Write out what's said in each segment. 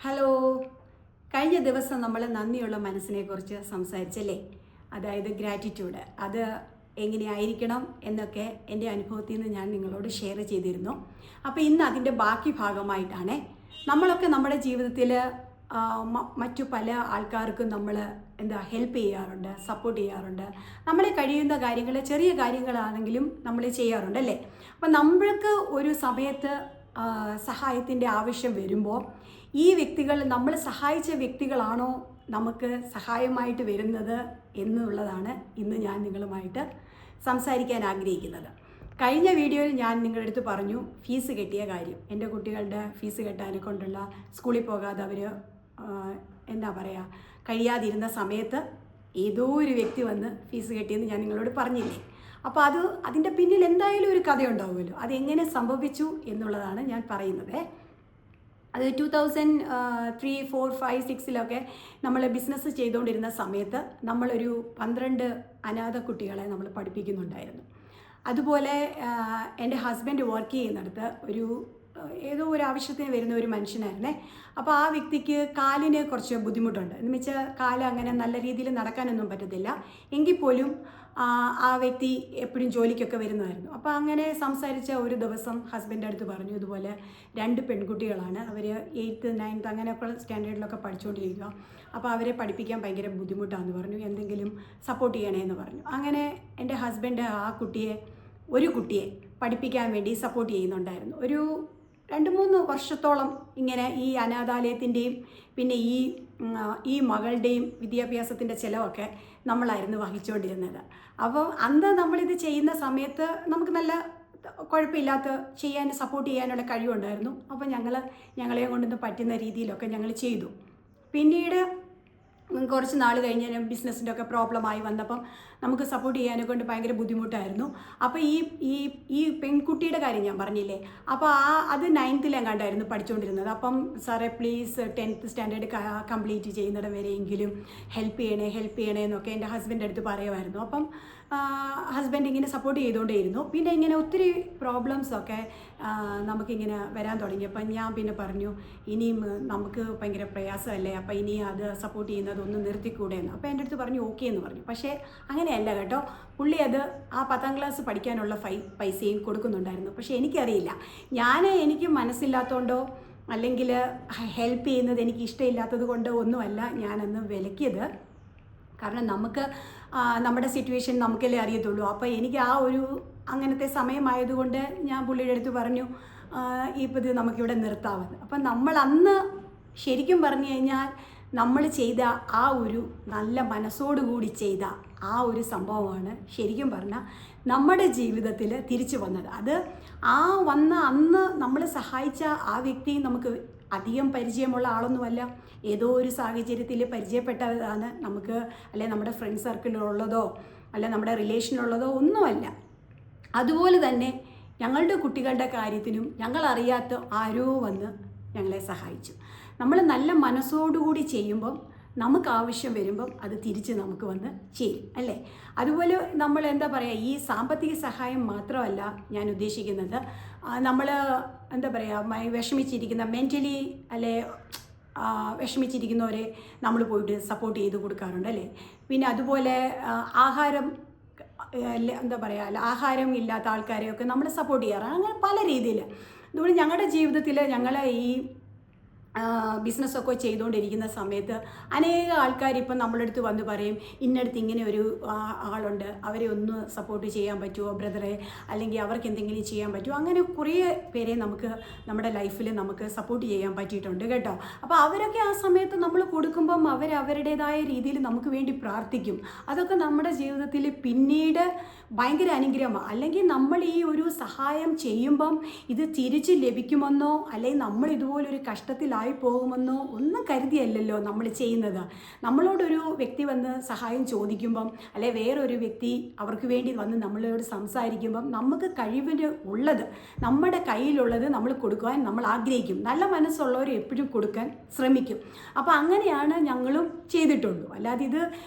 Hello. കഴിഞ്ഞ ദിവസം നമ്മൾ നന്ദിയുള്ള മനസ്സിനെ കുറിച്ച് സംസാരിച്ചല്ലേ? അതായത് ഗ്രാറ്റിറ്റ്യൂഡ്, അത് എങ്ങനെയായിരിക്കണം എന്നൊക്കെ എൻ്റെ അനുഭവത്തിൽ നിന്ന് ഞാൻ നിങ്ങളോട് ഷെയർ ചെയ്തിരുന്നു. അപ്പോൾ ഇന്ന് അതിൻ്റെ ബാക്കി ഭാഗമായിട്ടാണ്. നമ്മളൊക്കെ നമ്മുടെ ജീവിതത്തിൽ മറ്റു പല ആൾക്കാർക്കും നമ്മൾ ഹെൽപ്പ് ചെയ്യാറുണ്ട്, സപ്പോർട്ട് ചെയ്യാറുണ്ട്. നമ്മളെ കഴിയുന്ന കാര്യങ്ങൾ, ചെറിയ കാര്യങ്ങളാണെങ്കിലും നമ്മൾ ചെയ്യാറുണ്ട് അല്ലേ? അപ്പം നമ്മൾക്ക് ഒരു സമയത്ത് സഹായത്തിൻ്റെ ആവശ്യം വരുമ്പോൾ ഈ വ്യക്തികൾ, നമ്മൾ സഹായിച്ച വ്യക്തികളാണോ നമുക്ക് സഹായമായിട്ട് വരുന്നത് എന്നുള്ളതാണ് ഇന്ന് ഞാൻ നിങ്ങളുമായിട്ട് സംസാരിക്കാൻ ആഗ്രഹിക്കുന്നത്. കഴിഞ്ഞ വീഡിയോയിൽ ഞാൻ നിങ്ങളുടെ അടുത്ത് പറഞ്ഞു ഫീസ് കെട്ടിയ കാര്യം. എൻ്റെ കുട്ടികളുടെ ഫീസ് കെട്ടാനെ കൊണ്ടുള്ള സ്കൂളിൽ പോകാതെ അവർ കഴിയാതിരുന്ന സമയത്ത് ഏതോ ഒരു വ്യക്തി വന്ന് ഫീസ് കെട്ടിയെന്ന് ഞാൻ നിങ്ങളോട് പറഞ്ഞില്ലേ? അപ്പോൾ അതിൻ്റെ പിന്നിൽ എന്തായാലും ഒരു കഥയുണ്ടാവുമല്ലോ. അതെങ്ങനെ സംഭവിച്ചു എന്നുള്ളതാണ് ഞാൻ പറയുന്നത്. അത് 2003, 4, 5, 6 നമ്മൾ ബിസിനസ് ചെയ്തുകൊണ്ടിരുന്ന സമയത്ത് നമ്മളൊരു 12 അനാഥ കുട്ടികളെ നമ്മൾ പഠിപ്പിക്കുന്നുണ്ടായിരുന്നു. അതുപോലെ എൻ്റെ ഹസ്ബൻഡ് വർക്ക് ചെയ്യുന്നിടത്ത് ഏതോ ഒരു ആവശ്യത്തിന് വരുന്ന ഒരു മനുഷ്യനായിരുന്നേ. അപ്പോൾ ആ വ്യക്തിക്ക് കാലിന് കുറച്ച് ബുദ്ധിമുട്ടുണ്ട്. എന്ന് വെച്ചാൽ കാല് അങ്ങനെ നല്ല രീതിയിൽ നടക്കാനൊന്നും പറ്റത്തില്ല. എങ്കിൽ പോലും ആ വ്യക്തി എപ്പോഴും ജോലിക്കൊക്കെ വരുന്നതായിരുന്നു. അപ്പോൾ അങ്ങനെ സംസാരിച്ച ഒരു ദിവസം ഹസ്ബൻഡ് അടുത്ത് പറഞ്ഞു, ഇതുപോലെ 2 പെൺകുട്ടികളാണ്, അവർ 8th, 9th അങ്ങനെയൊക്കെ സ്റ്റാൻഡേർഡിലൊക്കെ പഠിച്ചുകൊണ്ടിരിക്കുക. അപ്പോൾ അവരെ പഠിപ്പിക്കാൻ ഭയങ്കര ബുദ്ധിമുട്ടാണെന്ന് പറഞ്ഞു, എന്തെങ്കിലും സപ്പോർട്ട് ചെയ്യണേന്ന് പറഞ്ഞു. അങ്ങനെ എൻ്റെ ഹസ്ബൻഡ് ഒരു കുട്ടിയെ പഠിപ്പിക്കാൻ വേണ്ടി സപ്പോർട്ട് ചെയ്യുന്നുണ്ടായിരുന്നു. ഒരു 2-3 വർഷത്തോളം ഇങ്ങനെ ഈ അനാഥാലയത്തിൻ്റെയും പിന്നെ ഈ മകളുടെയും വിദ്യാഭ്യാസത്തിൻ്റെ ചിലവൊക്കെ നമ്മളായിരുന്നു വഹിച്ചുകൊണ്ടിരുന്നത്. അപ്പോൾ അന്ന് നമ്മളിത് ചെയ്യുന്ന സമയത്ത് നമുക്ക് നല്ല കുഴപ്പമില്ലാത്ത സപ്പോർട്ട് ചെയ്യാനുള്ള കഴിവുണ്ടായിരുന്നു. അപ്പോൾ ഞങ്ങളെ കൊണ്ടൊന്ന് പറ്റുന്ന രീതിയിലൊക്കെ ഞങ്ങൾ ചെയ്തു. പിന്നീട് കുറച്ച് നാൾ കഴിഞ്ഞ് ബിസിനസ്സിൻ്റെ ഒക്കെ പ്രോബ്ലമായി വന്നപ്പം നമുക്ക് സപ്പോർട്ട് ചെയ്യാനെ കൊണ്ട് ഭയങ്കര ബുദ്ധിമുട്ടായിരുന്നു. അപ്പോൾ ഈ പെൺകുട്ടിയുടെ കാര്യം ഞാൻ പറഞ്ഞില്ലേ, അപ്പോൾ അത് 9th എങ്ങാണ്ടായിരുന്നു പഠിച്ചുകൊണ്ടിരുന്നത്. അപ്പം സാറേ പ്ലീസ് 10th സ്റ്റാൻഡേർഡ് കംപ്ലീറ്റ് ചെയ്യുന്നിടം വരെയെങ്കിലും ഹെൽപ്പ് ചെയ്യണേ എന്നൊക്കെ എൻ്റെ ഹസ്ബൻഡ് അടുത്ത് പറയുമായിരുന്നു. അപ്പം ഹസ്ബൻഡ് ഇങ്ങനെ സപ്പോർട്ട് ചെയ്തുകൊണ്ടേയിരുന്നു. പിന്നെ ഇങ്ങനെ ഒത്തിരി പ്രോബ്ലംസൊക്കെ നമുക്കിങ്ങനെ വരാൻ തുടങ്ങിയപ്പോൾ ഞാൻ പിന്നെ പറഞ്ഞു, ഇനിയും നമുക്ക് ഭയങ്കര പ്രയാസമല്ലേ, അപ്പോൾ ഇനി അത് സപ്പോർട്ട് ചെയ്യുന്നത് ഒന്ന് നിർത്തിക്കൂടെ എന്ന്. അപ്പോൾ എൻ്റെ അടുത്ത് പറഞ്ഞു ഓക്കെ എന്ന് പറഞ്ഞു. പക്ഷേ അങ്ങനെയല്ല കേട്ടോ, പുള്ളി ആ 10th ക്ലാസ് പഠിക്കാനുള്ള പൈസയും കൊടുക്കുന്നുണ്ടായിരുന്നു. പക്ഷേ എനിക്കറിയില്ല, എനിക്ക് മനസ്സില്ലാത്തതുകൊണ്ടോ അല്ലെങ്കിൽ ഹെൽപ്പ് ചെയ്യുന്നത് എനിക്ക് ഇഷ്ടമില്ലാത്തത് കൊണ്ടോ ഒന്നുമല്ല ഞാനന്ന് വിലക്കിയത്. കാരണം നമുക്ക് നമ്മുടെ സിറ്റുവേഷൻ നമുക്കല്ലേ അറിയത്തുള്ളൂ. അപ്പോൾ എനിക്ക് അങ്ങനത്തെ സമയമായതുകൊണ്ട് ഞാൻ പുള്ളിയുടെ അടുത്ത് പറഞ്ഞു, ഇപ്പോൾ ഇത് നമുക്കിവിടെ നിർത്താമെന്ന്. അപ്പം നമ്മൾ അന്ന് ശരിക്കും പറഞ്ഞു കഴിഞ്ഞാൽ നമ്മൾ ചെയ്ത നല്ല മനസ്സോടുകൂടി ചെയ്ത ഒരു സംഭവമാണ് ശരിക്കും പറഞ്ഞാൽ നമ്മുടെ ജീവിതത്തിൽ തിരിച്ചു വന്നത്. അത് വന്ന അന്ന് നമ്മൾ സഹായിച്ച ആ വ്യക്തി നമുക്ക് അധികം പരിചയമുള്ള ആളൊന്നുമല്ല, ഏതോ ഒരു സാഹചര്യത്തിൽ പരിചയപ്പെട്ടതാണ് നമുക്ക്, അല്ലെ നമ്മുടെ ഫ്രണ്ട് സർക്കിളിലുള്ളതോ അല്ലെ നമ്മുടെ റിലേഷനിലുള്ളതോ ഒന്നുമല്ല. അതുപോലെ തന്നെ ഞങ്ങളുടെ കുട്ടികളുടെ കാര്യത്തിനും ഞങ്ങളറിയാത്ത ആരോ വന്ന് ഞങ്ങളെ സഹായിച്ചു. നമ്മൾ നല്ല മനസ്സോടുകൂടി ചെയ്യുമ്പം നമുക്ക് ആവശ്യം വരുമ്പം അത് തിരിച്ച് നമുക്ക് വന്ന് ചേരും അല്ലേ? അതുപോലെ നമ്മൾ ഈ സാമ്പത്തിക സഹായം മാത്രമല്ല ഞാൻ ഉദ്ദേശിക്കുന്നത്. നമ്മൾ വിഷമിച്ചിരിക്കുന്ന മെൻ്റലി അല്ലെ വിഷമിച്ചിരിക്കുന്നവരെ നമ്മൾ പോയിട്ട് സപ്പോർട്ട് ചെയ്ത് കൊടുക്കാറുണ്ട് അല്ലേ? പിന്നെ അതുപോലെ ആഹാരം ഇല്ലാത്ത ആൾക്കാരെയൊക്കെ നമ്മൾ സപ്പോർട്ട് ചെയ്യാറാണ്. അങ്ങനെ പല രീതിയിൽ. അതുപോലെ ഞങ്ങളുടെ ജീവിതത്തിൽ ഞങ്ങൾ ഈ ബിസിനസ്സൊക്കെ ചെയ്തുകൊണ്ടിരിക്കുന്ന സമയത്ത് അനേക ആൾക്കാർ ഇപ്പം നമ്മുടെ അടുത്ത് വന്ന് പറയും, ഇന്നടുത്ത് ഇങ്ങനെ ഒരു ആളുണ്ട്, അവരെ ഒന്ന് സപ്പോർട്ട് ചെയ്യാൻ പറ്റുമോ ബ്രദറെ, അല്ലെങ്കിൽ അവർക്ക് എന്തെങ്കിലും ചെയ്യാൻ പറ്റുമോ? അങ്ങനെ കുറേ പേരെ നമുക്ക് നമ്മുടെ ലൈഫിൽ നമുക്ക് സപ്പോർട്ട് ചെയ്യാൻ പറ്റിയിട്ടുണ്ട് കേട്ടോ. അപ്പോൾ അവരൊക്കെ ആ സമയത്ത് നമ്മൾ കൊടുക്കുമ്പം അവരുടേതായ രീതിയിൽ നമുക്ക് വേണ്ടി പ്രാർത്ഥിക്കും. അതൊക്കെ നമ്മുടെ ജീവിതത്തിൽ പിന്നീട് ഭയങ്കര അനുഗ്രഹമാണ്. അല്ലെങ്കിൽ നമ്മൾ ഈ ഒരു സഹായം ചെയ്യുമ്പം ഇത് തിരിച്ച് ലഭിക്കുമെന്നോ അല്ലെങ്കിൽ നമ്മൾ ഇതുപോലൊരു കഷ്ടത്തിലായി പോകുമെന്നോ ഒന്നും കരുതിയല്ലല്ലോ നമ്മൾ ചെയ്യുന്നത്. നമ്മളോടൊരു വ്യക്തി വന്ന് സഹായം ചോദിക്കുമ്പം അല്ലെ വേറൊരു വ്യക്തി അവർക്ക് വേണ്ടി വന്ന് നമ്മളോട് സംസാരിക്കുമ്പം നമുക്ക് കഴിവിന് ഉള്ളത്, നമ്മുടെ കയ്യിലുള്ളത് നമ്മൾ കൊടുക്കുവാൻ നമ്മൾ ആഗ്രഹിക്കും. നല്ല മനസ്സുള്ളവർ എപ്പോഴും കൊടുക്കാൻ ശ്രമിക്കും. അപ്പോൾ അങ്ങനെയാണ് ഞങ്ങളും ചെയ്തിട്ടുള്ളൂ. അല്ലാതെ ഇത്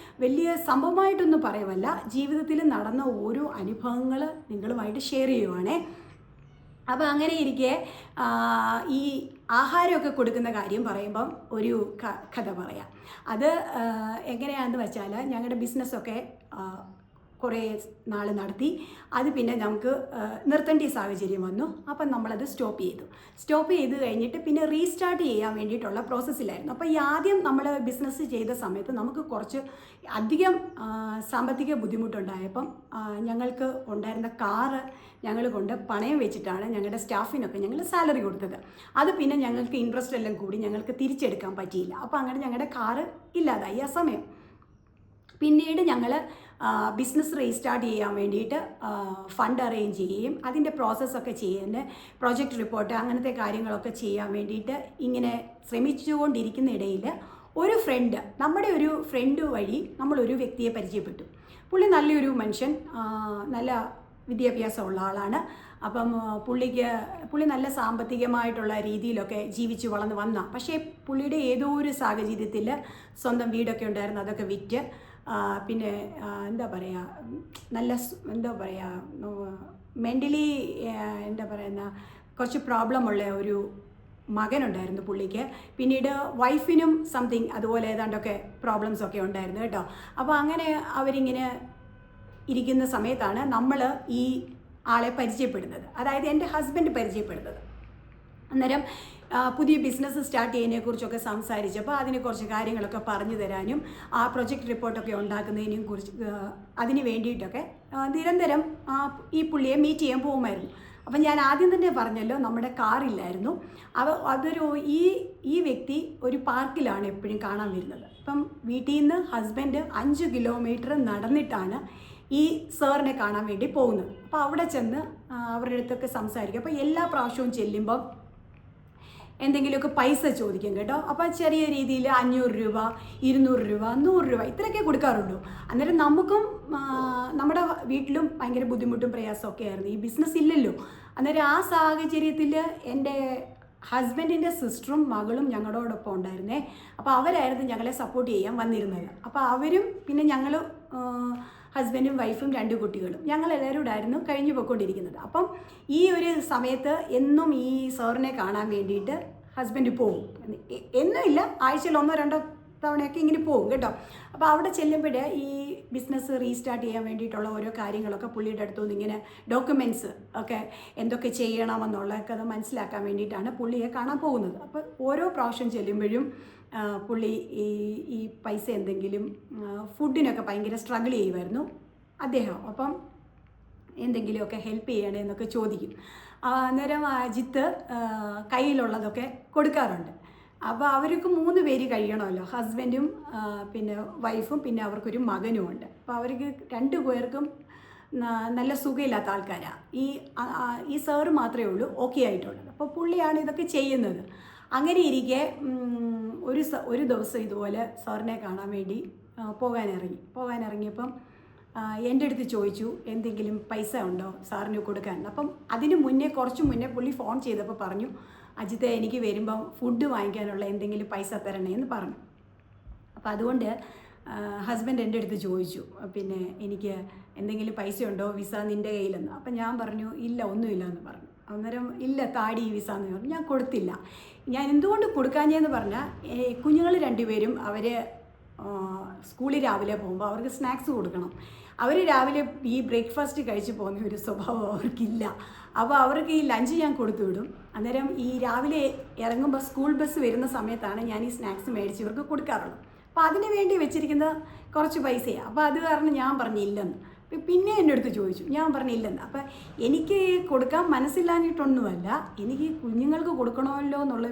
വലിയ സംഭവമായിട്ടൊന്നും പറയുമല്ല, ജീവിതത്തിൽ നടന്ന ഓരോ അനുഭവങ്ങൾ നിങ്ങളുമായിട്ട് ഷെയർ ചെയ്യുവാണേ. അപ്പോൾ അങ്ങനെ ഇരിക്കെ ഈ ആഹാരമൊക്കെ കൊടുക്കുന്ന കാര്യം പറയുമ്പം ഒരു കഥ പറയാം. അത് എങ്ങനെയാണെന്ന് വെച്ചാൽ ഞങ്ങളുടെ ബിസിനസ്സൊക്കെ കുറേ നാൾ നടത്തി. അത് പിന്നെ നമുക്ക് നിർത്തേണ്ട സാഹചര്യം വന്നു. അപ്പം നമ്മളത് സ്റ്റോപ്പ് ചെയ്ത് കഴിഞ്ഞിട്ട് പിന്നെ റീസ്റ്റാർട്ട് ചെയ്യാൻ വേണ്ടിയിട്ടുള്ള പ്രോസസ്സിലായിരുന്നു. അപ്പോൾ ഈ ആദ്യം നമ്മൾ ബിസിനസ് ചെയ്ത സമയത്ത് നമുക്ക് കുറച്ച് അധികം സാമ്പത്തിക ബുദ്ധിമുട്ടുണ്ടായപ്പം ഞങ്ങൾക്ക് ഉണ്ടായിരുന്ന കാറ് ഞങ്ങൾ കൊണ്ട് പണയം വെച്ചിട്ടാണ് ഞങ്ങളുടെ സ്റ്റാഫിനൊക്കെ ഞങ്ങൾ സാലറി കൊടുത്തത്. അത് പിന്നെ ഞങ്ങൾക്ക് ഇൻട്രസ്റ്റ് എല്ലാം കൂടി ഞങ്ങൾക്ക് തിരിച്ചെടുക്കാൻ പറ്റിയില്ല. അപ്പോൾ അങ്ങനെ ഞങ്ങളുടെ കാറ് ഇല്ലാതായി ആ സമയം. പിന്നീട് ഞങ്ങൾ ബിസിനസ് റീസ്റ്റാർട്ട് ചെയ്യാൻ വേണ്ടിയിട്ട് ഫണ്ട് അറേഞ്ച് ചെയ്യുകയും അതിൻ്റെ പ്രോസസ്സൊക്കെ ചെയ്യുന്ന പ്രോജക്റ്റ് റിപ്പോർട്ട് അങ്ങനത്തെ കാര്യങ്ങളൊക്കെ ചെയ്യാൻ വേണ്ടിയിട്ട് ഇങ്ങനെ ശ്രമിച്ചുകൊണ്ടിരിക്കുന്ന ഇടയിൽ നമ്മുടെ ഒരു ഫ്രണ്ട് വഴി നമ്മളൊരു വ്യക്തിയെ പരിചയപ്പെട്ടു. പുള്ളി നല്ലൊരു മനുഷ്യൻ, നല്ല വിദ്യാഭ്യാസമുള്ള ആളാണ്. അപ്പം പുള്ളി നല്ല സാമ്പത്തികമായിട്ടുള്ള രീതിയിലൊക്കെ ജീവിച്ചു വളർന്ന് വന്ന, പക്ഷേ പുള്ളിയുടെ ഏതോ ഒരു സാഹചര്യത്തിൽ സ്വന്തം വീടൊക്കെ ഉണ്ടായിരുന്നു, അതൊക്കെ വിറ്റ് പിന്നെ മെൻ്റലി കുറച്ച് പ്രോബ്ലമുള്ള ഒരു മകനുണ്ടായിരുന്നു പുള്ളിക്ക്. പിന്നീട് വൈഫിനും സംതിങ് അതുപോലെ ഏതാണ്ടൊക്കെ പ്രോബ്ലംസൊക്കെ ഉണ്ടായിരുന്നു കേട്ടോ. അപ്പോൾ അങ്ങനെ അവരിങ്ങനെ ഇരിക്കുന്ന സമയത്താണ് നമ്മൾ ഈ ആളെ പരിചയപ്പെടുന്നത്, അതായത് എൻ്റെ ഹസ്ബൻഡ് പരിചയപ്പെടുന്നത്. അന്നേരം പുതിയ ബിസിനസ് സ്റ്റാർട്ട് ചെയ്യുന്നതിനെക്കുറിച്ചൊക്കെ സംസാരിച്ചപ്പോൾ അതിനെക്കുറിച്ച് കാര്യങ്ങളൊക്കെ പറഞ്ഞു തരാനും ആ പ്രൊജക്റ്റ് റിപ്പോർട്ടൊക്കെ ഉണ്ടാക്കുന്നതിനെയും കുറിച്ച് അതിന് വേണ്ടിയിട്ടൊക്കെ നിരന്തരം ഈ പുള്ളിയെ മീറ്റ് ചെയ്യാൻ പോകുമായിരുന്നു. അപ്പം ഞാൻ ആദ്യം തന്നെ പറഞ്ഞല്ലോ, നമ്മുടെ കാറില്ലായിരുന്നു. ഈ വ്യക്തി ഒരു പാർക്കിലാണ് എപ്പോഴും കാണാൻ വരുന്നത്. അപ്പം വീട്ടിൽ നിന്ന് ഹസ്ബൻഡ് 5 കിലോമീറ്റർ നടന്നിട്ടാണ് ഈ സാറിനെ കാണാൻ വേണ്ടി പോകുന്നത്. അപ്പോൾ അവിടെ ചെന്ന് അവരുടെ അടുത്തൊക്കെ സംസാരിക്കും. അപ്പോൾ എല്ലാ പ്രാവശ്യവും ചെല്ലുമ്പം എന്തെങ്കിലുമൊക്കെ പൈസ ചോദിക്കും കേട്ടോ. അപ്പോൾ ചെറിയ രീതിയിൽ 500 രൂപ, 200 രൂപ, 100 രൂപ ഇത്രയൊക്കെ കൊടുക്കാറുള്ളൂ. അന്നേരം നമുക്കും നമ്മുടെ വീട്ടിലും ഭയങ്കര ബുദ്ധിമുട്ടും പ്രയാസമൊക്കെ ആയിരുന്നു, ഈ ബിസിനസ് ഇല്ലല്ലോ. അന്നേരം ആ സാഹചര്യത്തിൽ എൻ്റെ ഹസ്ബൻഡിൻ്റെ സിസ്റ്ററും മകളും ഞങ്ങളോടൊപ്പം ഉണ്ടായിരുന്നേ. അപ്പോൾ അവരായിരുന്നു ഞങ്ങളെ സപ്പോർട്ട് ചെയ്യാൻ വന്നിരുന്നത്. അപ്പോൾ അവരും പിന്നെ ഞങ്ങൾ ഹസ്ബൻഡും വൈഫും 2 കുട്ടികളും ഞങ്ങളെല്ലാവരും കൂടായിരുന്നു കഴിഞ്ഞു പോയിക്കൊണ്ടിരിക്കുന്നത്. അപ്പം ഈ ഒരു സമയത്ത് എന്നും ഈ സാറിനെ കാണാൻ വേണ്ടിയിട്ട് ഹസ്ബൻഡ് പോകും. എന്നുമില്ല, ആഴ്ചയിൽ 1-2 തവണയൊക്കെ ഇങ്ങനെ പോകും കേട്ടോ. അപ്പോൾ അവിടെ ചെല്ലുമ്പോഴേ ഈ ബിസിനസ് റീസ്റ്റാർട്ട് ചെയ്യാൻ വേണ്ടിയിട്ടുള്ള ഓരോ കാര്യങ്ങളൊക്കെ പുള്ളിയുടെ അടുത്തുനിന്ന് ഇങ്ങനെ ഡോക്യുമെൻറ്റ്സ് ഒക്കെ എന്തൊക്കെ ചെയ്യണമെന്നുള്ളതൊക്കെ അത് മനസ്സിലാക്കാൻ വേണ്ടിയിട്ടാണ് പുള്ളിയെ കാണാൻ പോകുന്നത്. അപ്പോൾ ഓരോ പ്രാവശ്യം ചെല്ലുമ്പോഴും പുള്ളി ഈ പൈസ എന്തെങ്കിലും ഫുഡിനൊക്കെ ഭയങ്കര സ്ട്രഗിൾ ചെയ്യുമായിരുന്നു അദ്ദേഹം. അപ്പം എന്തെങ്കിലുമൊക്കെ ഹെൽപ്പ് ചെയ്യണേ എന്നൊക്കെ ചോദിക്കും. അന്നേരം അജിത്ത് കയ്യിലുള്ളതൊക്കെ കൊടുക്കാറുണ്ട്. അപ്പോൾ അവർക്ക് 3 പേര് കഴിയണമല്ലോ, ഹസ്ബൻഡും പിന്നെ വൈഫും പിന്നെ അവർക്കൊരു മകനും ഉണ്ട്. അപ്പോൾ അവർക്ക് 2 പേർക്കും നല്ല സുഖമില്ലാത്ത ആൾക്കാരാണ്. ഈ സാറ് മാത്രമേ ഉള്ളൂ ഓക്കെ ആയിട്ടുള്ളത്. അപ്പോൾ പുള്ളിയാണ് ഇതൊക്കെ ചെയ്യുന്നത്. അങ്ങനെ ഇരിക്കെ ഒരു ദിവസം ഇതുപോലെ സാറിനെ കാണാൻ വേണ്ടി പോകാനിറങ്ങിയപ്പം എൻ്റെ അടുത്ത് ചോദിച്ചു, എന്തെങ്കിലും പൈസ ഉണ്ടോ സാറിന് കൊടുക്കാൻ. അപ്പം കുറച്ച് മുന്നേ പുള്ളി ഫോൺ ചെയ്തപ്പോൾ പറഞ്ഞു, അജിത്തെ എനിക്ക് വരുമ്പം ഫുഡ് വാങ്ങിക്കാനുള്ള എന്തെങ്കിലും പൈസ തരണേ എന്ന് പറഞ്ഞു. അപ്പം അതുകൊണ്ട് ഹസ്ബൻഡ് എൻ്റെ അടുത്ത് ചോദിച്ചു, പിന്നെ എനിക്ക് എന്തെങ്കിലും പൈസ ഉണ്ടോ വിസ നിൻ്റെ കയ്യിലെന്ന്. അപ്പം ഞാൻ പറഞ്ഞു ഇല്ല, ഒന്നുമില്ല എന്ന് പറഞ്ഞു. അന്നേരം ഇല്ല താടി വിസ എന്ന് പറഞ്ഞു. ഞാൻ കൊടുത്തില്ല. ഞാൻ എന്തുകൊണ്ട് കൊടുക്കാഞ്ഞെന്ന് പറഞ്ഞാൽ കുഞ്ഞുങ്ങൾ 2 പേരും അവർ സ്കൂളിൽ രാവിലെ പോകുമ്പോൾ അവർക്ക് സ്നാക്സ് കൊടുക്കണം. അവർ രാവിലെ ഈ ബ്രേക്ക്ഫാസ്റ്റ് കഴിച്ച് പോകുന്ന ഒരു സ്വഭാവം അവർക്കില്ല. അപ്പോൾ അവർക്ക് ഈ ലഞ്ച് ഞാൻ കൊടുത്തു വിടും. അന്നേരം ഈ രാവിലെ ഇറങ്ങുമ്പോൾ സ്കൂൾ ബസ് വരുന്ന സമയത്താണ് ഞാൻ ഈ സ്നാക്സ് മേടിച്ച് ഇവർക്ക് കൊടുക്കാറുള്ളത്. അപ്പോൾ അതിന് വേണ്ടി വെച്ചിരിക്കുന്ന കുറച്ച് പൈസയാണ്. അപ്പോൾ അത് കാരണം ഞാൻ പറഞ്ഞില്ലെന്ന്. പിന്നെ എൻ്റെ അടുത്ത് ചോദിച്ചു, ഞാൻ പറഞ്ഞില്ലെന്ന്. അപ്പം എനിക്ക് കൊടുക്കാൻ മനസ്സില്ലാഞ്ഞിട്ടൊന്നുമല്ല, എനിക്ക് കുഞ്ഞുങ്ങൾക്ക് കൊടുക്കണമല്ലോ എന്നുള്ള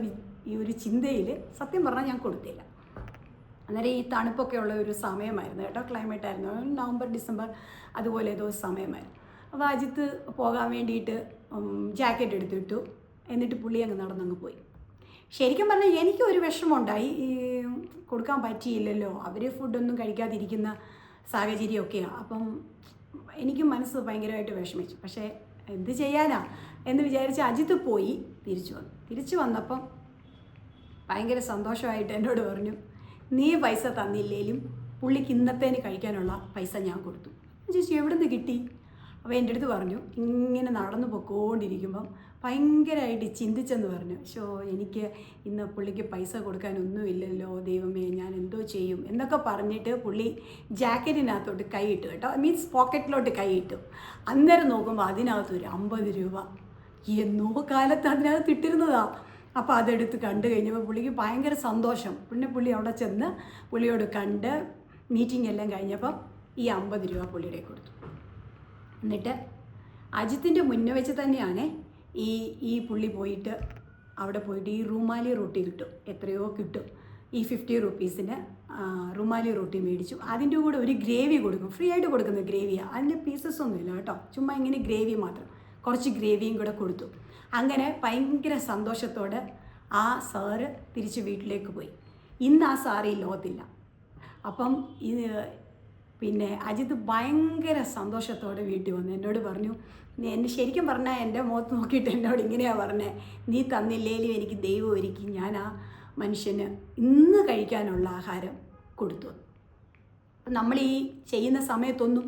ഈ ഒരു ചിന്തയിൽ സത്യം പറഞ്ഞാൽ ഞാൻ കൊടുത്തില്ല. അന്നേരം ഈ തണുപ്പൊക്കെ ഉള്ള ഒരു സമയമായിരുന്നു കേട്ടോ, ക്ലൈമറ്റ് ആയിരുന്നു, നവംബർ ഡിസംബർ അതുപോലെ ഏതോ സമയമായിരുന്നു. അപ്പോൾ അജിത്ത് പോകാൻ വേണ്ടിയിട്ട് ജാക്കറ്റ് എടുത്തിട്ടു. എന്നിട്ട് പുള്ളി അങ്ങ് നടന്നങ്ങ് പോയി. ശരിക്കും പറഞ്ഞാൽ എനിക്കൊരു വിഷമമുണ്ടായി, കൊടുക്കാൻ പറ്റിയില്ലല്ലോ, അവർ ഫുഡൊന്നും കഴിക്കാതിരിക്കുന്ന സാഹചര്യമൊക്കെയാണ്. അപ്പം എനിക്ക് മനസ്സ് ഭയങ്കരമായിട്ട് വിഷമിച്ചു. പക്ഷേ എന്ത് ചെയ്യാനാ എന്ന് വിചാരിച്ച് അജിത്ത് പോയി തിരിച്ചു വന്നപ്പം ഭയങ്കര സന്തോഷമായിട്ട് എന്നോട് പറഞ്ഞു, നീ പൈസ തന്നില്ലേലും പുള്ളിക്ക് ഇന്നത്തേന് കഴിക്കാനുള്ള പൈസ ഞാൻ കൊടുത്തു. ചേച്ചി എവിടെ നിന്ന് കിട്ടി? അപ്പോൾ എൻ്റെ അടുത്ത് പറഞ്ഞു, ഇങ്ങനെ നടന്നു പൊക്കോണ്ടിരിക്കുമ്പം ഭയങ്കരമായിട്ട് ചിന്തിച്ചെന്ന് പറഞ്ഞു. എനിക്ക് ഇന്ന് പുള്ളിക്ക് പൈസ കൊടുക്കാനൊന്നുമില്ലല്ലോ, ദൈവമേ ഞാൻ എന്തോ ചെയ്യും എന്നൊക്കെ പറഞ്ഞിട്ട് പുള്ളി ജാക്കറ്റിനകത്തോട്ട് കൈയിട്ടു കേട്ടോ, മീൻസ് പോക്കറ്റിലോട്ട് കൈയിട്ടു. അന്നേരം നോക്കുമ്പോൾ അതിനകത്തൊരു 50 രൂപ എന്നോ കാലത്ത് അതിനകത്ത് ഇട്ടിരുന്നതാ. അപ്പോൾ അതെടുത്ത് കണ്ടു കഴിഞ്ഞപ്പോൾ പുള്ളിക്ക് ഭയങ്കര സന്തോഷം. പിന്നെ പുള്ളി അവിടെ ചെന്ന് പുള്ളിയോട് കണ്ട് മീറ്റിംഗ് എല്ലാം കഴിഞ്ഞപ്പം ഈ 50 രൂപ പുള്ളിയുടെ കൊടുത്തു. എന്നിട്ട് അജിത്തിൻ്റെ മുന്നേ വെച്ച് തന്നെയാണ് ഈ പുള്ളി പോയിട്ട് അവിടെ പോയിട്ട് ഈ റുമാലി റൊട്ടി കിട്ടും, എത്രയോ കിട്ടും. ഈ 50 റുപ്പീസിന് റുമാലി റൊട്ടി മേടിച്ചു. അതിൻ്റെ കൂടെ ഒരു ഗ്രേവി കൊടുക്കും, ഫ്രീ ആയിട്ട് കൊടുക്കുന്ന ഗ്രേവിയാണ്. അതിൻ്റെ പീസസ് ഒന്നുമില്ല കേട്ടോ, ചുമ്മാ ഇങ്ങനെ ഗ്രേവി മാത്രം, കുറച്ച് ഗ്രേവിയും കൂടെ കൊടുത്തു. അങ്ങനെ ഭയങ്കര സന്തോഷത്തോടെ ആ സാറ് തിരിച്ച് വീട്ടിലേക്ക് പോയി. ഇന്ന് ആ സാറ് ഈ ലോകത്തില്ല. അപ്പം പിന്നെ അജിത്ത് ഭയങ്കര സന്തോഷത്തോടെ വീട്ടിൽ വന്നു എന്നോട് പറഞ്ഞു, എന്നെ ശരിക്കും പറഞ്ഞാൽ എൻ്റെ മുഖത്ത് നോക്കിയിട്ട് എന്നോട് ഇങ്ങനെയാണ് പറഞ്ഞത്, നീ തന്നില്ലേലും എനിക്ക് ദൈവം ഒരുക്കി ഞാൻ ആ മനുഷ്യന് ഇന്ന് കഴിക്കാനുള്ള ആഹാരം കൊടുത്തു. അപ്പം നമ്മൾ ഈ ചെയ്യുന്ന സമയത്തൊന്നും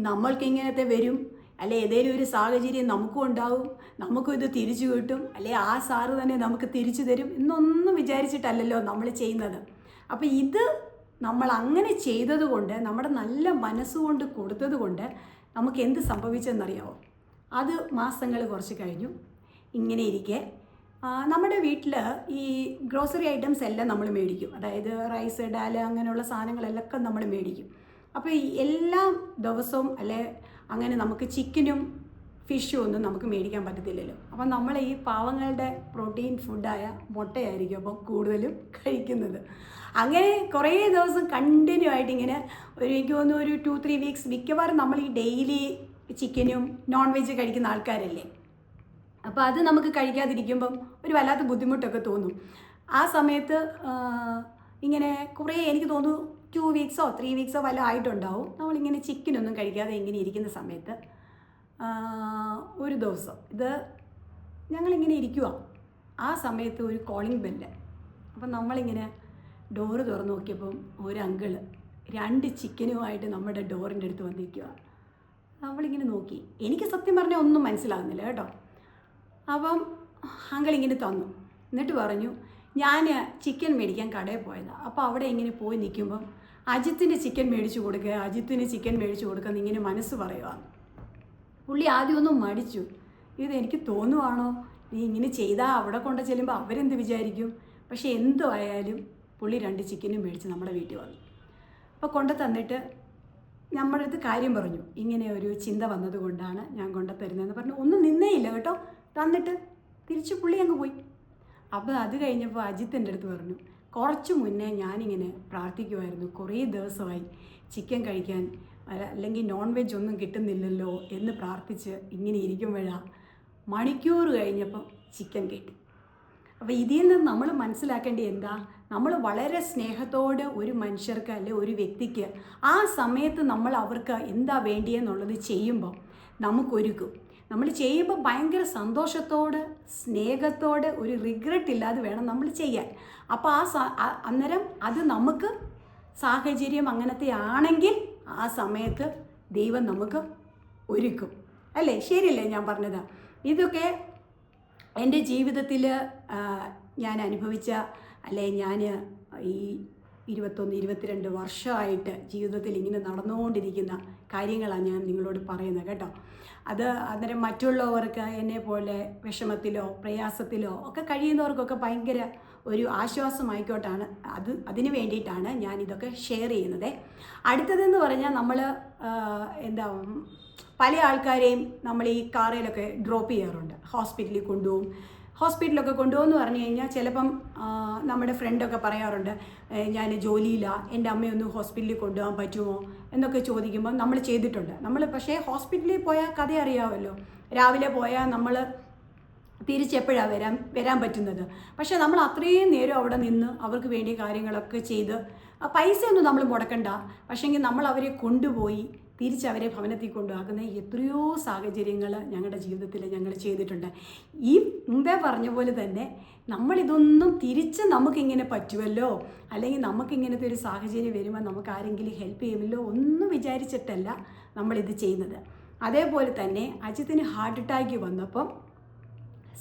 നമ്മൾക്ക് ഇങ്ങനത്തെ വരും, അല്ലെ ഏതെങ്കിലും ഒരു സാഹചര്യം നമുക്കും ഉണ്ടാവും, നമുക്കും ഇത് തിരിച്ചു കിട്ടും, അല്ലെ ആ സാറ് തന്നെ നമുക്ക് തിരിച്ചു തരും എന്നൊന്നും വിചാരിച്ചിട്ടല്ലല്ലോ നമ്മൾ ചെയ്യുന്നത്. അപ്പോൾ ഇത് നമ്മൾ അങ്ങനെ ചെയ്തത് കൊണ്ട്, നമ്മുടെ നല്ല മനസ്സുകൊണ്ട് കൊടുത്തത് കൊണ്ട് നമുക്ക് എന്ത് സംഭവിച്ചെന്നറിയാമോ? അത് മാസങ്ങൾ കുറച്ച് കഴിഞ്ഞു. ഇങ്ങനെ ഇരിക്കെ നമ്മുടെ വീട്ടിൽ ഈ ഗ്രോസറി ഐറ്റംസ് എല്ലാം നമ്മൾ മേടിക്കും, അതായത് റൈസ്, ഡാൽ അങ്ങനെയുള്ള സാധനങ്ങളെല്ലാം നമ്മൾ മേടിക്കും. അപ്പോൾ ഈ എല്ലാ ദിവസവും അല്ലെ അങ്ങനെ നമുക്ക് ചിക്കനും ഫിഷും ഒന്നും നമുക്ക് മേടിക്കാൻ പറ്റത്തില്ലല്ലോ. അപ്പം നമ്മൾ ഈ പാവങ്ങളുടെ പ്രോട്ടീൻ ഫുഡായ മുട്ടയായിരിക്കും അപ്പം കൂടുതലും കഴിക്കുന്നത്. അങ്ങനെ കുറേ ദിവസം കണ്ടിന്യൂ ആയിട്ട് ഇങ്ങനെ എനിക്ക് തോന്നുന്നു ഒരു 2-3 വീക്സ് മിക്കവാറും നമ്മൾ ഈ ഡെയിലി ചിക്കനും നോൺ വെജ് കഴിക്കുന്ന ആൾക്കാരല്ലേ. അപ്പോൾ അത് നമുക്ക് കഴിക്കാതിരിക്കുമ്പം ഒരു വല്ലാത്ത ബുദ്ധിമുട്ടൊക്കെ തോന്നും. ആ സമയത്ത് ഇങ്ങനെ കുറേ എനിക്ക് തോന്നുന്നു 2 വീക്സോ 3 വീക്സോ വല്ല ആയിട്ടുണ്ടാവും നമ്മളിങ്ങനെ ചിക്കനൊന്നും കഴിക്കാതെ ഇങ്ങനെ ഇരിക്കുന്ന സമയത്ത് ഒരു ദിവസം ഇത് ഞങ്ങളിങ്ങനെ ഇരിക്കുക. ആ സമയത്ത് ഒരു കോളിംഗ് ബെല്ല്. അപ്പം നമ്മളിങ്ങനെ ഡോറ് തുറന്ന് നോക്കിയപ്പം ഒരു അങ്കിള് 2 ചിക്കനുമായിട്ട് നമ്മുടെ ഡോറിൻ്റെ അടുത്ത് വന്നിരിക്കുക. നമ്മളിങ്ങനെ നോക്കി, എനിക്ക് സത്യം പറഞ്ഞാൽ ഒന്നും മനസ്സിലാകുന്നില്ല കേട്ടോ. അപ്പം അങ്കിളിങ്ങനെ തന്നു, എന്നിട്ട് പറഞ്ഞു ഞാൻ ചിക്കൻ മേടിക്കാൻ കടയിൽ പോയതാണ്. അപ്പോൾ അവിടെ ഇങ്ങനെ പോയി നിൽക്കുമ്പം അജിത്തിൻ്റെ ചിക്കൻ മേടിച്ചു കൊടുക്കുക, അജിത്തിന് ചിക്കൻ മേടിച്ചു കൊടുക്കുക എന്നിങ്ങനെ മനസ്സ് പറയുക. പുള്ളി ആദ്യമൊന്നും മടിച്ചു, ഇത് എനിക്ക് തോന്നുവാണോ, നീ ഇങ്ങനെ ചെയ്താൽ അവിടെ കൊണ്ട് ചെല്ലുമ്പോൾ അവരെന്ത് വിചാരിക്കും. പക്ഷേ എന്തോ ആയാലും പുള്ളി 2 ചിക്കനും മേടിച്ച് നമ്മുടെ വീട്ടിൽ വന്നു. അപ്പോൾ കൊണ്ട് തന്നിട്ട് നമ്മുടെ അടുത്ത് കാര്യം പറഞ്ഞു, ഇങ്ങനെ ഒരു ചിന്ത വന്നത് കൊണ്ടാണ് ഞാൻ കൊണ്ട് തരുന്നതെന്ന് പറഞ്ഞു. ഒന്നും നിന്നേ ഇല്ല കേട്ടോ, തന്നിട്ട് തിരിച്ച് പുള്ളി അങ്ങ് പോയി. അപ്പോൾ അത് കഴിഞ്ഞപ്പോൾ അജിത്തിൻ്റെ അടുത്ത് പറഞ്ഞു, കുറച്ച് മുന്നേ ഞാനിങ്ങനെ പ്രാർത്ഥിക്കുമായിരുന്നു, കുറേ ദിവസമായി ചിക്കൻ കഴിക്കാൻ അല്ലെങ്കിൽ നോൺ വെജ് ഒന്നും കിട്ടുന്നില്ലല്ലോ എന്ന് പ്രാർത്ഥിച്ച് ഇങ്ങനെ ഇരിക്കുമ്പോഴാണ് മണിക്കൂർ കഴിഞ്ഞപ്പം ചിക്കൻ കിട്ടി. അപ്പോൾ ഇതിൽ നിന്ന് നമ്മൾ മനസ്സിലാക്കേണ്ടത് എന്താ, നമ്മൾ വളരെ സ്നേഹത്തോടെ ഒരു മനുഷ്യർക്ക് അല്ലെ ഒരു വ്യക്തിക്ക് ആ സമയത്ത് നമ്മൾ അവർക്ക് എന്താ വേണ്ടിയെന്നുള്ളത് ചെയ്യുമ്പോൾ നമുക്കൊരുക്കും. നമ്മൾ ചെയ്യുമ്പോൾ ഭയങ്കര സന്തോഷത്തോടെ സ്നേഹത്തോടെ ഒരു റിഗ്രറ്റ് ഇല്ലാതെ വേണം നമ്മൾ ചെയ്യാൻ. അപ്പോൾ അന്നേരം അത് നമുക്ക് സാഹചര്യം അങ്ങനത്തെ ആണെങ്കിൽ ആ സമയത്ത് ദൈവം നമുക്ക് ഒരുക്കും, അല്ലേ? ശരിയല്ലേ ഞാൻ പറഞ്ഞത്? ഇതൊക്കെ എൻ്റെ ജീവിതത്തിൽ ഞാൻ അനുഭവിച്ച, അല്ലെ ഞാൻ ഈ 21-22 വർഷമായിട്ട് ജീവിതത്തിൽ ഇങ്ങനെ നടന്നുകൊണ്ടിരിക്കുന്ന കാര്യങ്ങളാണ് ഞാൻ നിങ്ങളോട് പറയുന്നത് കേട്ടോ. അത് അന്നേരം മറ്റുള്ളവർക്ക് എന്നെ പോലെ വിഷമത്തിലോ പ്രയാസത്തിലോ ഒക്കെ കഴിയുന്നവർക്കൊക്കെ ഭയങ്കര ഒരു ആശ്വാസമായിക്കോട്ടാണ് അതിന് വേണ്ടിയിട്ടാണ് ഞാൻ ഇതൊക്കെ ഷെയർ ചെയ്യുന്നത്. അടുത്തതെന്ന് പറഞ്ഞാൽ നമ്മൾ പല ആൾക്കാരെയും നമ്മൾ ഈ കാറിലൊക്കെ ഡ്രോപ്പ് ചെയ്യാറുണ്ട്, ഹോസ്പിറ്റലിൽ കൊണ്ടുപോകും. ഹോസ്പിറ്റലൊക്കെ കൊണ്ടുപോകുമെന്ന് പറഞ്ഞു കഴിഞ്ഞാൽ ചിലപ്പം നമ്മുടെ ഫ്രണ്ടൊക്കെ പറയാറുണ്ട്, ഞാൻ ജോലിയിലാണ്, എൻ്റെ അമ്മയൊന്ന് ഹോസ്പിറ്റലിൽ കൊണ്ടുപോകാൻ പറ്റുമോ എന്നൊക്കെ ചോദിക്കുമ്പോൾ നമ്മൾ ചെയ്തിട്ടുണ്ട്. നമ്മൾ പക്ഷേ ഹോസ്പിറ്റലിൽ പോയാൽ കഥ അറിയാമല്ലോ, രാവിലെ പോയാൽ നമ്മൾ തിരിച്ചെപ്പോഴാണ് വരാൻ പറ്റുന്നത്. പക്ഷേ നമ്മൾ അത്രയും നേരം അവിടെ നിന്ന് അവർക്ക് വേണ്ടി കാര്യങ്ങളൊക്കെ ചെയ്ത് പൈസയൊന്നും നമ്മൾ മുടക്കണ്ട, പക്ഷേങ്കിൽ നമ്മൾ അവരെ കൊണ്ടുപോയി തിരിച്ചവരെ ഭവനത്തിൽ കൊണ്ടുപോകുന്ന എത്രയോ സാഹചര്യങ്ങൾ ഞങ്ങളുടെ ജീവിതത്തിൽ ഞങ്ങൾ ചെയ്തിട്ടുണ്ട്. ഈ മുമ്പേ പറഞ്ഞ പോലെ തന്നെ നമ്മളിതൊന്നും തിരിച്ച് നമുക്കിങ്ങനെ പറ്റുമല്ലോ, അല്ലെങ്കിൽ നമുക്കിങ്ങനത്തെ ഒരു സാഹചര്യം വരുമ്പോൾ നമുക്ക് ആരെങ്കിലും ഹെൽപ്പ് ചെയ്യുമല്ലോ ഒന്നും വിചാരിച്ചിട്ടല്ല നമ്മളിത് ചെയ്യുന്നത്. അതേപോലെ തന്നെ അജിത്തിന് ഹാർട്ട് അറ്റാക്ക് വന്നപ്പം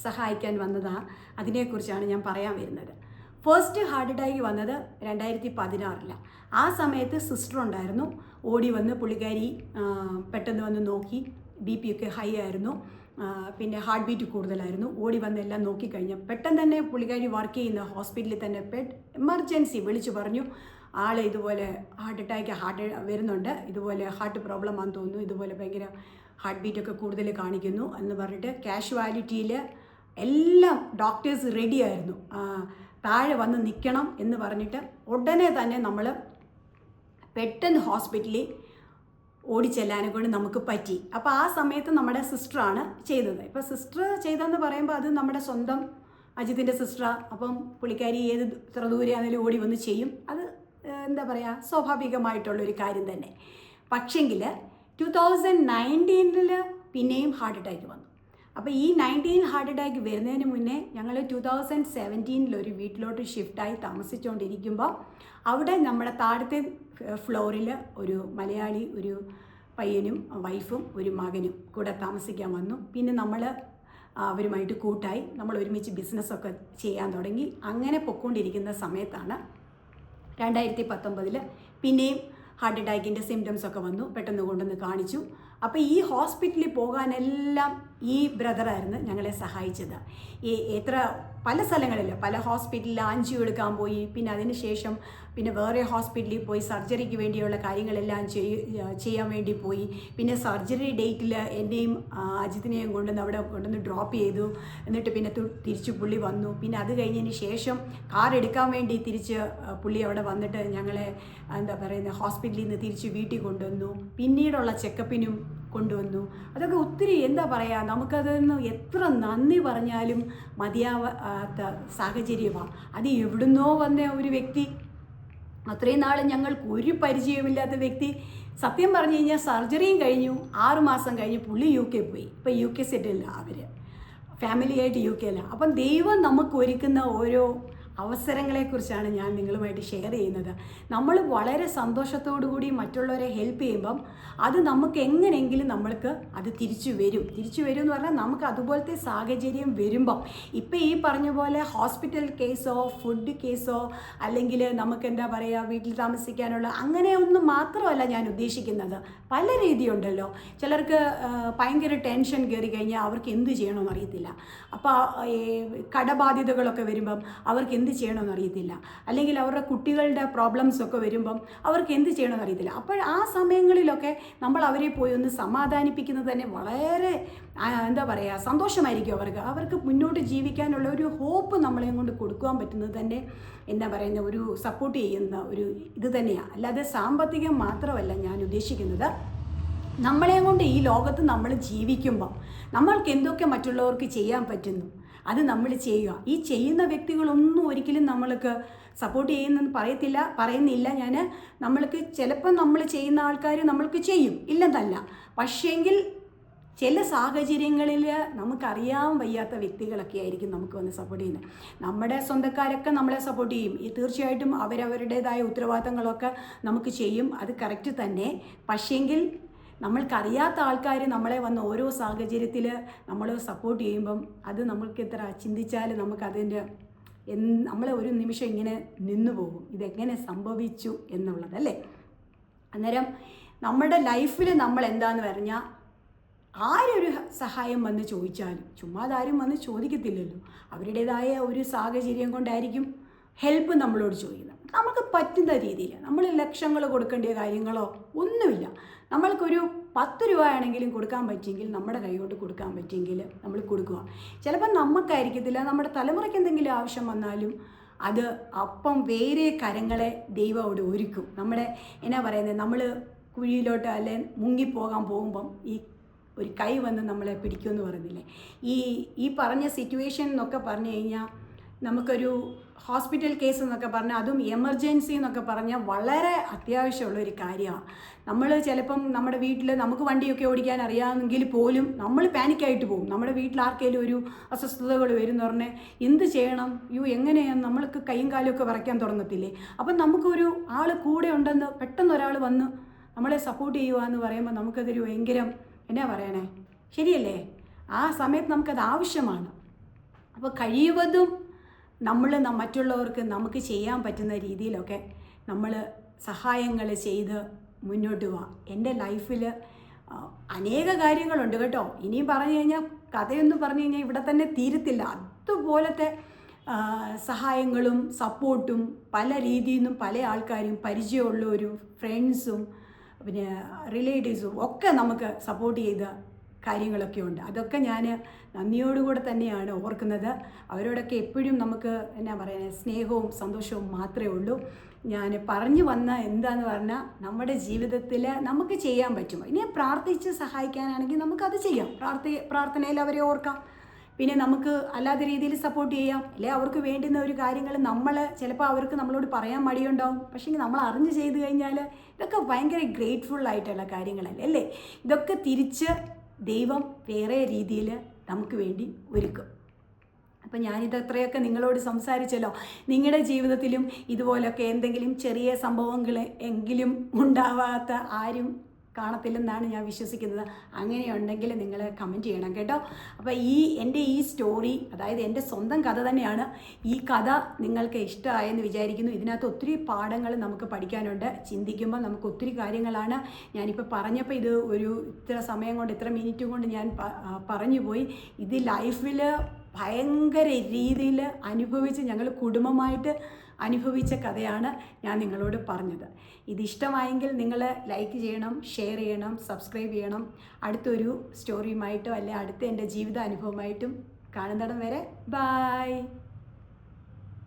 സഹായിക്കാൻ വന്നതാണ്. അതിനെക്കുറിച്ചാണ് ഞാൻ പറയാൻ വരുന്നത്. ഫസ്റ്റ് ഹാർട്ട് അറ്റാക്ക് വന്നത് 2016. ആ സമയത്ത് സിസ്റ്റർ ഉണ്ടായിരുന്നു. ഓടി വന്ന് പുള്ളിക്കാരി പെട്ടെന്ന് വന്ന് നോക്കി. BP ഒക്കെ ഹൈ ആയിരുന്നു, പിന്നെ ഹാർട്ട് ബീറ്റ് കൂടുതലായിരുന്നു. ഓടി വന്ന് എല്ലാം നോക്കിക്കഴിഞ്ഞു. പെട്ടെന്ന് തന്നെ പുള്ളിക്കാരി വർക്ക് ചെയ്യുന്ന ഹോസ്പിറ്റലിൽ തന്നെ എമർജൻസി വിളിച്ചു പറഞ്ഞു, ആൾ ഇതുപോലെ ഹാർട്ട് വരുന്നുണ്ട്, ഇതുപോലെ ഹാർട്ട് പ്രോബ്ലം ആണെന്ന് തോന്നുന്നു, ഇതുപോലെ ഭയങ്കര ഹാർട്ട് ബീറ്റൊക്കെ കൂടുതൽ കാണിക്കുന്നു എന്ന് പറഞ്ഞിട്ട് കാഷ്വാലിറ്റിയിൽ എല്ലാം ഡോക്ടേഴ്സ് റെഡി ആയിരുന്നു. താഴെ വന്ന് നിൽക്കണം എന്ന് പറഞ്ഞിട്ട് ഉടനെ തന്നെ നമ്മൾ പെട്ടെന്ന് ഹോസ്പിറ്റലിൽ ഓടിച്ചെല്ലാനെ കൊണ്ട് നമുക്ക് പറ്റി. അപ്പോൾ ആ സമയത്ത് നമ്മുടെ സിസ്റ്ററാണ് ചെയ്തത്. ഇപ്പോൾ സിസ്റ്റർ ചെയ്തതെന്ന് പറയുമ്പോൾ അത് നമ്മുടെ സ്വന്തം അജിത്തിൻ്റെ സിസ്റ്ററാണ്. അപ്പം പുള്ളിക്കാരി എത്ര ദൂരെ ആണെങ്കിലും ഓടി വന്ന് ചെയ്യും. അത് എന്താ പറയുക, സ്വാഭാവികമായിട്ടുള്ളൊരു കാര്യം തന്നെ. പക്ഷെങ്കിൽ 2019 പിന്നെയും ഹാർട്ട് അറ്റാക്ക് വന്നു. അപ്പോൾ ഈ 19 ഹാർട്ട് അറ്റാക്ക് വരുന്നതിന് മുന്നേ ഞങ്ങൾ 2017 ഒരു വീട്ടിലോട്ട് ഷിഫ്റ്റായി താമസിച്ചുകൊണ്ടിരിക്കുമ്പോൾ അവിടെ നമ്മുടെ താഴത്തെ ഫ്ലോറിൽ ഒരു മലയാളി ഒരു പയ്യനും വൈഫും ഒരു മകനും കൂടെ താമസിക്കാൻ വന്നു. പിന്നെ നമ്മൾ അവരുമായിട്ട് കൂട്ടായി നമ്മൾ ഒരുമിച്ച് ബിസിനസ്സൊക്കെ ചെയ്യാൻ തുടങ്ങി. അങ്ങനെ പൊയ്ക്കൊണ്ടിരിക്കുന്ന സമയത്താണ് 2019 പിന്നെയും ഹാർട്ട് അറ്റാക്കിൻ്റെ സിംറ്റംസ് ഒക്കെ വന്നു. പെട്ടെന്ന് കൊണ്ടുവന്ന് കാണിച്ചു. അപ്പോൾ ഈ ഹോസ്പിറ്റലിൽ പോകാനെല്ലാം ഈ ബ്രദറായിരുന്നു ഞങ്ങളെ സഹായിച്ചത്. പല സ്ഥലങ്ങളിൽ പല ഹോസ്പിറ്റലിൽ ആഞ്ചിയോ എടുക്കാൻ പോയി. പിന്നെ അതിന് ശേഷം പിന്നെ വേറെ ഹോസ്പിറ്റലിൽ പോയി സർജറിക്ക് വേണ്ടിയുള്ള കാര്യങ്ങളെല്ലാം ചെയ്യാൻ വേണ്ടി പോയി. പിന്നെ സർജറി ഡേറ്റിൽ എന്നെയും അജിത്തിനെയും കൊണ്ടുവന്ന് അവിടെ കൊണ്ടുവന്ന് ഡ്രോപ്പ് ചെയ്തു. എന്നിട്ട് പിന്നെ തിരിച്ച് പുള്ളി വന്നു. പിന്നെ അത് കഴിഞ്ഞതിന് ശേഷം കാർ എടുക്കാൻ വേണ്ടി തിരിച്ച് പുള്ളി അവിടെ വന്നിട്ട് ഞങ്ങളെ എന്താ പറയുന്നത് ഹോസ്പിറ്റലിൽ നിന്ന് തിരിച്ച് വീട്ടിൽ കൊണ്ടുവന്നു. പിന്നീടുള്ള ചെക്കപ്പിനും കൊണ്ടുവന്നു. അതൊക്കെ ഒത്തിരി എന്താ പറയുക, നമുക്കതൊന്ന് എത്ര നന്ദി പറഞ്ഞാലും മതിയാവാത്ത സാഹചര്യമാണ്. അത് എവിടുന്നോ വന്ന ഒരു വ്യക്തി, അത്രയും നാൾ ഞങ്ങൾക്ക് ഒരു പരിചയമില്ലാത്ത വ്യക്തി, സത്യം പറഞ്ഞു കഴിഞ്ഞാൽ സർജറിയും കഴിഞ്ഞു 6 മാസം കഴിഞ്ഞ് പുള്ളി UK പോയി. ഇപ്പോൾ UK സെറ്റില്ല, അവർ ഫാമിലിയായിട്ട് UK അല്ല. അപ്പം ദൈവം നമുക്ക് ഒരുക്കുന്ന ഓരോ അവസരങ്ങളെക്കുറിച്ചാണ് ഞാൻ നിങ്ങളുമായിട്ട് ഷെയർ ചെയ്യുന്നത്. നമ്മൾ വളരെ സന്തോഷത്തോടു കൂടി മറ്റുള്ളവരെ ഹെൽപ്പ് ചെയ്യുമ്പം അത് നമുക്ക് എങ്ങനെയെങ്കിലും നമ്മൾക്ക് അത് തിരിച്ചു വരും എന്ന് പറഞ്ഞാൽ നമുക്ക് അതുപോലത്തെ സാഹചര്യം വരുമ്പം ഇപ്പം ഈ പറഞ്ഞ പോലെ ഹോസ്പിറ്റൽ കേസോ ഫുഡ് കേസോ അല്ലെങ്കിൽ നമുക്ക് എന്താ പറയുക വീട്ടിൽ താമസിക്കാനുള്ള അങ്ങനെയൊന്നും മാത്രമല്ല ഞാൻ ഉദ്ദേശിക്കുന്നത്. പല രീതിയുണ്ടല്ലോ. ചിലർക്ക് ഭയങ്കര ടെൻഷൻ കയറി കഴിഞ്ഞാൽ അവർക്ക് എന്ത് ചെയ്യണമെന്ന് അറിയത്തില്ല. അപ്പോൾ കടബാധ്യതകളൊക്കെ വരുമ്പം അവർക്ക് എന്ത് ചെയ്യണമെന്ന് അറിയത്തില്ല. അല്ലെങ്കിൽ അവരുടെ കുട്ടികളുടെ പ്രോബ്ലംസൊക്കെ വരുമ്പം അവർക്ക് എന്ത് ചെയ്യണമെന്ന് അറിയത്തില്ല. അപ്പോൾ ആ സമയങ്ങളിലൊക്കെ നമ്മൾ അവരെ പോയി ഒന്ന് സമാധാനിപ്പിക്കുന്നത് തന്നെ വളരെ എന്താ പറയുക സന്തോഷമായിരിക്കും. അവർക്ക് മുന്നോട്ട് ജീവിക്കാനുള്ള ഒരു ഹോപ്പ് നമ്മളെയും കൊണ്ട് കൊടുക്കുവാൻ പറ്റുന്നത് തന്നെ എന്താ പറയുന്ന ഒരു സപ്പോർട്ട് ചെയ്യുന്ന ഒരു ഇത് തന്നെയാണ്. അല്ലാതെ സാമ്പത്തികം മാത്രമല്ല ഞാൻ ഉദ്ദേശിക്കുന്നത്. നമ്മളെയും കൊണ്ട് ഈ ലോകത്ത് നമ്മൾ ജീവിക്കുമ്പം നമ്മൾക്ക് എന്തൊക്കെ മറ്റുള്ളവർക്ക് ചെയ്യാൻ പറ്റുന്നു അത് നമ്മൾ ചെയ്യുക. ഈ ചെയ്യുന്ന വ്യക്തികളൊന്നും ഒരിക്കലും നമ്മൾക്ക് സപ്പോർട്ട് പറയുന്നില്ല ഞാൻ. നമ്മൾക്ക് ചിലപ്പം നമ്മൾ ചെയ്യുന്ന ആൾക്കാർ നമ്മൾക്ക് ചെയ്യും, ഇല്ലെന്നല്ല. പക്ഷേങ്കിൽ ചില സാഹചര്യങ്ങളിൽ നമുക്കറിയാൻ വയ്യാത്ത വ്യക്തികളൊക്കെ ആയിരിക്കും നമുക്ക് വന്ന് സപ്പോർട്ട് ചെയ്യുന്നത്. നമ്മുടെ സ്വന്തക്കാരൊക്കെ നമ്മളെ സപ്പോർട്ട് ചെയ്യും. തീർച്ചയായിട്ടും അവരവരുടേതായ ഉത്തരവാദിത്തങ്ങളൊക്കെ നമുക്ക് ചെയ്യും, അത് കറക്റ്റ് തന്നെ. പക്ഷേങ്കിൽ നമ്മൾക്കറിയാത്ത ആൾക്കാർ നമ്മളെ വന്ന് ഓരോ സാഹചര്യത്തിൽ നമ്മൾ സപ്പോർട്ട് ചെയ്യുമ്പം അത് നമ്മൾക്ക് എത്ര ചിന്തിച്ചാൽ നമുക്കതിൻ്റെ നമ്മളെ ഒരു നിമിഷം ഇങ്ങനെ നിന്നു പോകും, ഇതെങ്ങനെ സംഭവിച്ചു എന്നുള്ളതല്ലേ. അന്നേരം നമ്മുടെ ലൈഫിൽ നമ്മൾ എന്താണെന്ന് പറഞ്ഞാൽ ആരൊരു സഹായം വന്ന് ചോദിച്ചാലും ചുമ്മാ ആരും വന്ന് ചോദിക്കത്തില്ലല്ലോ. അവരുടേതായ ഒരു സാഹചര്യം കൊണ്ടായിരിക്കും ഹെൽപ്പ് നമ്മളോട് ചോദിക്കുന്നത്. നമുക്ക് പറ്റുന്ന രീതിയിൽ നമ്മൾ ലക്ഷങ്ങൾ കൊടുക്കേണ്ട കാര്യങ്ങളോ ഒന്നുമില്ല. നമ്മൾക്കൊരു 10 രൂപ ആണെങ്കിലും കൊടുക്കാൻ പറ്റിയെങ്കിൽ നമ്മുടെ കൈകൊണ്ട് കൊടുക്കാൻ പറ്റിയെങ്കിൽ നമ്മൾ കൊടുക്കുക. ചിലപ്പോൾ നമുക്കായിരിക്കത്തില്ല, നമ്മുടെ തലമുറയ്ക്ക് എന്തെങ്കിലും ആവശ്യം വന്നാലും അത് അപ്പം വേറെ കരങ്ങളെ ദൈവം അവിടെ ഒരുക്കും. നമ്മുടെ എന്നാ പറയുന്നത്, നമ്മൾ കുഴിയിലോട്ട് അല്ലെ മുങ്ങിപ്പോകാൻ പോകുമ്പം ഈ ഒരു കൈ വന്ന് നമ്മളെ പിടിക്കുമെന്ന് പറയുന്നില്ലേ. ഈ പറഞ്ഞ സിറ്റുവേഷൻ എന്നൊക്കെ പറഞ്ഞു കഴിഞ്ഞാൽ നമുക്കൊരു ഹോസ്പിറ്റൽ കേസ് എന്നൊക്കെ പറഞ്ഞാൽ അതും എമർജൻസി എന്നൊക്കെ പറഞ്ഞാൽ വളരെ അത്യാവശ്യമുള്ളൊരു കാര്യമാണ്. നമ്മൾ ചിലപ്പം നമ്മുടെ വീട്ടിൽ നമുക്ക് വണ്ടിയൊക്കെ ഓടിക്കാൻ അറിയാമെങ്കിൽ പോലും നമ്മൾ പാനിക്കായിട്ട് പോകും. നമ്മുടെ വീട്ടിൽ ആർക്കെങ്കിലും ഒരു അസ്വസ്ഥതകൾ വരും എന്ന് പറഞ്ഞാൽ എന്ത് ചെയ്യണം, എങ്ങനെയാണ് നമ്മൾക്ക് കൈയും കാലുമൊക്കെ വിറയ്ക്കാൻ തുടങ്ങത്തില്ലേ. അപ്പം നമുക്കൊരു ആൾ കൂടെ ഉണ്ടെന്ന് പെട്ടെന്ന് ഒരാൾ വന്ന് നമ്മളെ സപ്പോർട്ട് ചെയ്യുക എന്ന് പറയുമ്പോൾ നമുക്കതൊരു ഭയങ്കര എന്നാ പറയണേ, ശരിയല്ലേ. ആ സമയത്ത് നമുക്കത് ആവശ്യമാണ്. അപ്പോൾ കഴിവതും നമ്മൾ മറ്റുള്ളവർക്ക് നമുക്ക് ചെയ്യാൻ പറ്റുന്ന രീതിയിലൊക്കെ നമ്മൾ സഹായങ്ങൾ ചെയ്ത് മുന്നോട്ട് പോവാം. എൻ്റെ ലൈഫിൽ അനേക കാര്യങ്ങളുണ്ട് കേട്ടോ. ഇനിയും പറഞ്ഞു കഴിഞ്ഞാൽ കഥയൊന്നും പറഞ്ഞു കഴിഞ്ഞാൽ ഇവിടെ തന്നെ തീരത്തില്ല. അതുപോലത്തെ സഹായങ്ങളും സപ്പോർട്ടും പല രീതിയിൽ നിന്നും പല ആൾക്കാരും, പരിചയമുള്ളവരും ഫ്രണ്ട്സും പിന്നെ റിലേറ്റീവ്സും ഒക്കെ നമുക്ക് സപ്പോർട്ട് ചെയ്ത കാര്യങ്ങളൊക്കെ ഉണ്ട്. അതൊക്കെ ഞാൻ നന്ദിയോടുകൂടെ തന്നെയാണ് ഓർക്കുന്നത്. അവരോടൊക്കെ എപ്പോഴും നമുക്ക് എന്നാ പറയുന്നത്, സ്നേഹവും സന്തോഷവും മാത്രമേ ഉള്ളൂ. ഞാൻ പറഞ്ഞു വന്ന എന്താന്ന് പറഞ്ഞാൽ, നമ്മുടെ ജീവിതത്തിൽ നമുക്ക് ചെയ്യാൻ പറ്റുമോ, ഇനി പ്രാർത്ഥിച്ച് സഹായിക്കാനാണെങ്കിൽ നമുക്കത് ചെയ്യാം. പ്രാർത്ഥനയിൽ അവരെ ഓർക്കാം. പിന്നെ നമുക്ക് അല്ലാത്ത രീതിയിൽ സപ്പോർട്ട് ചെയ്യാം. അല്ലെ അവർക്ക് വേണ്ടുന്ന ഒരു കാര്യങ്ങൾ നമ്മൾ ചിലപ്പോൾ അവർക്ക് നമ്മളോട് പറയാൻ മടിയുണ്ടാവും. പക്ഷേ നമ്മൾ അറിഞ്ഞ് ചെയ്ത് കഴിഞ്ഞാൽ ഇതൊക്കെ ഭയങ്കര ഗ്രേറ്റ്ഫുൾ ആയിട്ടുള്ള കാര്യങ്ങളല്ലേ അല്ലേ. ഇതൊക്കെ തിരിച്ച് ദൈവം വേറെ രീതിയിൽ നമുക്ക് വേണ്ടി ഒരുക്കും. അപ്പം ഞാനിത് എത്രയൊക്കെ നിങ്ങളോട് സംസാരിച്ചല്ലോ. നിങ്ങളുടെ ജീവിതത്തിലും ഇതുപോലൊക്കെ എന്തെങ്കിലും ചെറിയ സംഭവങ്ങൾ എങ്കിലും ഉണ്ടാവാത്ത ആരും കാണത്തില്ലെന്നാണ് ഞാൻ വിശ്വസിക്കുന്നത്. അങ്ങനെയുണ്ടെങ്കിൽ നിങ്ങൾ കമൻറ്റ് ചെയ്യണം കേട്ടോ. അപ്പോൾ എൻ്റെ ഈ സ്റ്റോറി, അതായത് എൻ്റെ സ്വന്തം കഥ തന്നെയാണ്. ഈ കഥ നിങ്ങൾക്ക് ഇഷ്ടമായെന്ന് വിചാരിക്കുന്നു. ഇതിനകത്ത് ഒത്തിരി പാഠങ്ങൾ നമുക്ക് പഠിക്കാനുണ്ട്. ചിന്തിക്കുമ്പോൾ നമുക്ക് ഒത്തിരി കാര്യങ്ങളാണ് ഞാനിപ്പോൾ പറഞ്ഞപ്പോൾ ഇത് ഒരു ഇത്ര സമയം കൊണ്ട്, ഇത്ര മിനിറ്റ് കൊണ്ട് ഞാൻ പറഞ്ഞു പോയി. ഇത് ലൈഫിൽ ഭയങ്കര രീതിയിൽ അനുഭവിച്ച്, ഞങ്ങൾ കുടുംബമായിട്ട് അനുഭവിച്ച കഥയാണ് ഞാൻ നിങ്ങളോട് പറഞ്ഞത്. ഇതിഷ്ടമായെങ്കിൽ നിങ്ങൾ ലൈക്ക് ചെയ്യണം, ഷെയർ ചെയ്യണം, സബ്സ്ക്രൈബ് ചെയ്യണം. അടുത്തൊരു സ്റ്റോറിയുമായിട്ടോ അല്ലെ അടുത്ത എൻ്റെ ജീവിത അനുഭവമായിട്ടും കാണുന്നിടം വരെ ബായ്.